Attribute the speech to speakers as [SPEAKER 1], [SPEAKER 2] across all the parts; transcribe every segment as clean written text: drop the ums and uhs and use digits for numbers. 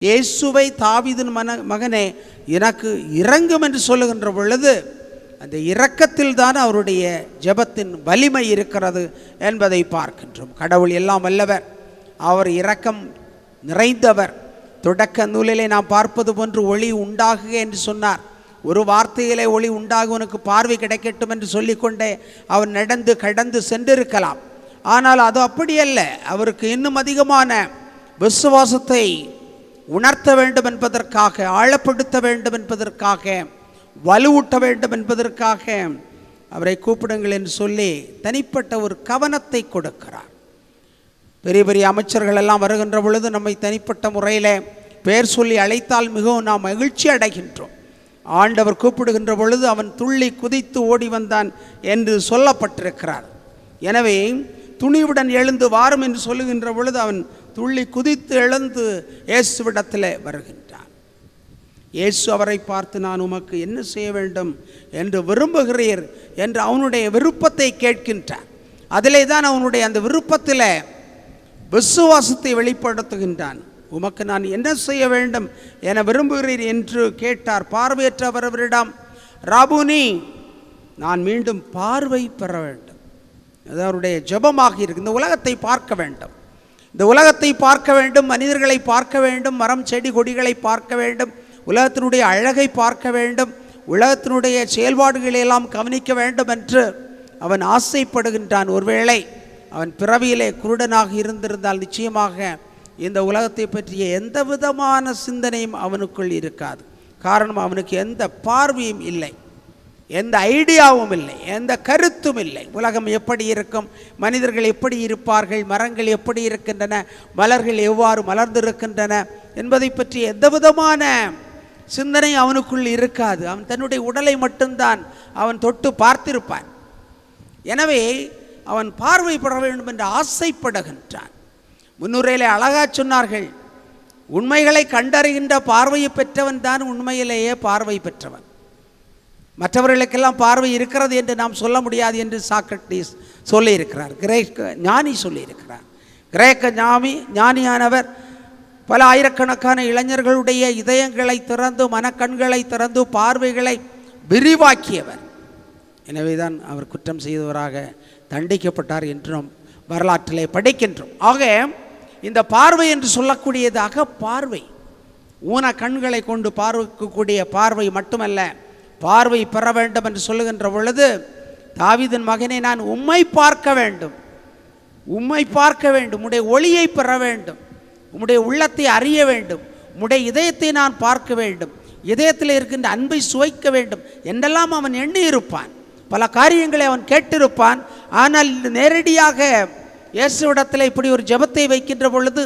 [SPEAKER 1] இயேசுவை தாவீதின் மகனே எனக்கு இரங்கும் என்று சொல்லுகின்ற பொழுது அந்த இரக்கத்தில் தான் அவருடைய ஜெபத்தின் வலிமை இருக்கிறது என்பதை பார்க்கின்றோம். கடவுள் எல்லாம் வல்லவர், அவர் இரக்கம் நிறைந்தவர். தொடக்க நூலிலே நாம் பார்ப்பது போன்று ஒளி உண்டாகுக என்று சொன்னார். ஒரு வார்த்தையிலே ஒளி உண்டாகுவனுக்கு பார்வை கிடைக்கட்டும் என்று சொல்லிக்கொண்டே அவன் நடந்து கடந்து சென்றிருக்கலாம். ஆனால் அது அப்படியல்ல. அவருக்கு இன்னும் அதிகமான விசுவாசத்தை உணர்த்த வேண்டும் என்பதற்காக, ஆழப்படுத்த வேண்டும் என்பதற்காக, வலுவூட்ட வேண்டும் என்பதற்காக அவரை கூப்பிடுங்கள் என்று சொல்லி தனிப்பட்ட ஒரு கவனத்தை கொடுக்கிறார். பெரிய பெரிய அமைச்சர்கள் எல்லாம் வருகின்ற பொழுது நம்மை தனிப்பட்ட முறையில் பெயர் சொல்லி அழைத்தால் மிகவும் நாம் மகிழ்ச்சி அடைகின்றோம். ஆண்டவர் கூப்பிடுகின்ற பொழுது அவன் துள்ளி குதித்து ஓடி வந்தான் என்று சொல்லப்பட்டிருக்கிறார். எனவே துணிவுடன் எழுந்து வாரும் என்று சொல்லுகின்ற பொழுது அவன் துள்ளி குதித்து எழுந்து இயேசுவிடத்தில் வருகின்றான். இயேசு அவரை பார்த்து, நான் உமக்கு என்ன செய்ய வேண்டும் என்று விரும்புகிறீர் என்று அவனுடைய விருப்பத்தை கேட்கின்றான். அதிலே தான் அவனுடைய அந்த விருப்பத்தில் விசுவாசத்தை வெளிப்படுத்துகின்றான். உமக்கு நான் என்ன செய்ய வேண்டும் என விரும்புகிறீர் என்று கேட்டார். பார்வையற்றவர் அவரிடம், ராபுனி, நான் மீண்டும் பார்வை பெற வேண்டும். அது அவருடைய ஜெபமாக இருக்கு. இந்த உலகத்தை பார்க்க வேண்டும், இந்த உலகத்தை பார்க்க வேண்டும், மனிதர்களை பார்க்க வேண்டும், மரம் செடி கொடிகளை பார்க்க வேண்டும், உலகத்தினுடைய அழகை பார்க்க வேண்டும், உலகத்தினுடைய செயல்பாடுகளை எல்லாம் கவனிக்க வேண்டும் என்று அவன் ஆசைப்படுகின்றான். ஒருவேளை அவன் பிறவியிலே குருடனாக இருந்திருந்தால் நிச்சயமாக இந்த உலகத்தை பற்றிய எந்த விதமான சிந்தனையும் அவனுக்குள் இருக்காது. காரணம், அவனுக்கு எந்த பார்வையும் இல்லை, எந்த ஐடியாவும் இல்லை, எந்த கருத்தும் இல்லை. உலகம் எப்படி இருக்கும், மனிதர்கள் எப்படி இருப்பார்கள், மரங்கள் எப்படி இருக்கின்றன, மலர்கள் எவ்வாறு மலர்ந்திருக்கின்றன என்பதை பற்றி எந்த விதமான சிந்தனை அவனுக்குள் இருக்காது. அவன் தன்னுடைய உடலை மட்டும்தான் அவன் தொட்டு பார்த்திருப்பான். எனவே அவன் பார்வை பெற வேண்டும் என்று ஆசைப்படுகின்றான். முன்னுரையிலே அழகா சொன்னார்கள், உண்மைகளை கண்டறிகின்ற பார்வையை பெற்றவன் தான் உண்மையிலேயே பார்வை பெற்றவன். மற்றவர்களுக்கெல்லாம் பார்வை இருக்கிறது என்று நாம் சொல்ல முடியாது என்று சாக்ரட்டிஸ் சொல்லியிருக்கிறார், கிரேக்க ஞானி சொல்லியிருக்கிறார். கிரேக்க ஞானியானவர் பல ஆயிரக்கணக்கான இளைஞர்களுடைய இதயங்களை திறந்து, மனக்கண்களை திறந்து, பார்வைகளை விரிவாக்கியவர். எனவே தான் அவர் குற்றம் செய்தவராக தண்டிக்கப்பட்டார் என்று நாம் வரலாற்றிலே படிக்கின்றோம். ஆக இந்த பார்வை என்று சொல்லக்கூடியதாக பார்வை, ஊன கண்களை கொண்டு பார்க்கக்கூடிய பார்வை மட்டுமல்ல, பார்வை பெற வேண்டும் என்று சொல்லுகின்ற பொழுது, தாவீதின் மகனே, நான் உம்மை பார்க்க வேண்டும், உம்மை பார்க்க வேண்டும், உம்முடைய ஒளியை பெற வேண்டும், உம்முடைய உள்ளத்தை அறிய வேண்டும், உம்முடைய இதயத்தை நான் பார்க்க வேண்டும், இதயத்தில் இருக்கின்ற அன்பை சுவைக்க வேண்டும் என்றெல்லாம் அவன் எண்ணி இருப்பான். பல காரியங்களை அவன் கேட்டிருப்பான். ஆனால் நேரடியாக இயேசுவிடத்தில் இப்படி ஒரு ஜெபத்தை வைக்கின்ற பொழுது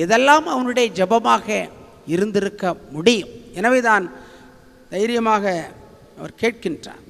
[SPEAKER 1] இதெல்லாம் அவனுடைய ஜெபமாக இருந்திருக்க முடியும். எனவே தான் தைரியமாக அவர் கேட்கின்றார்.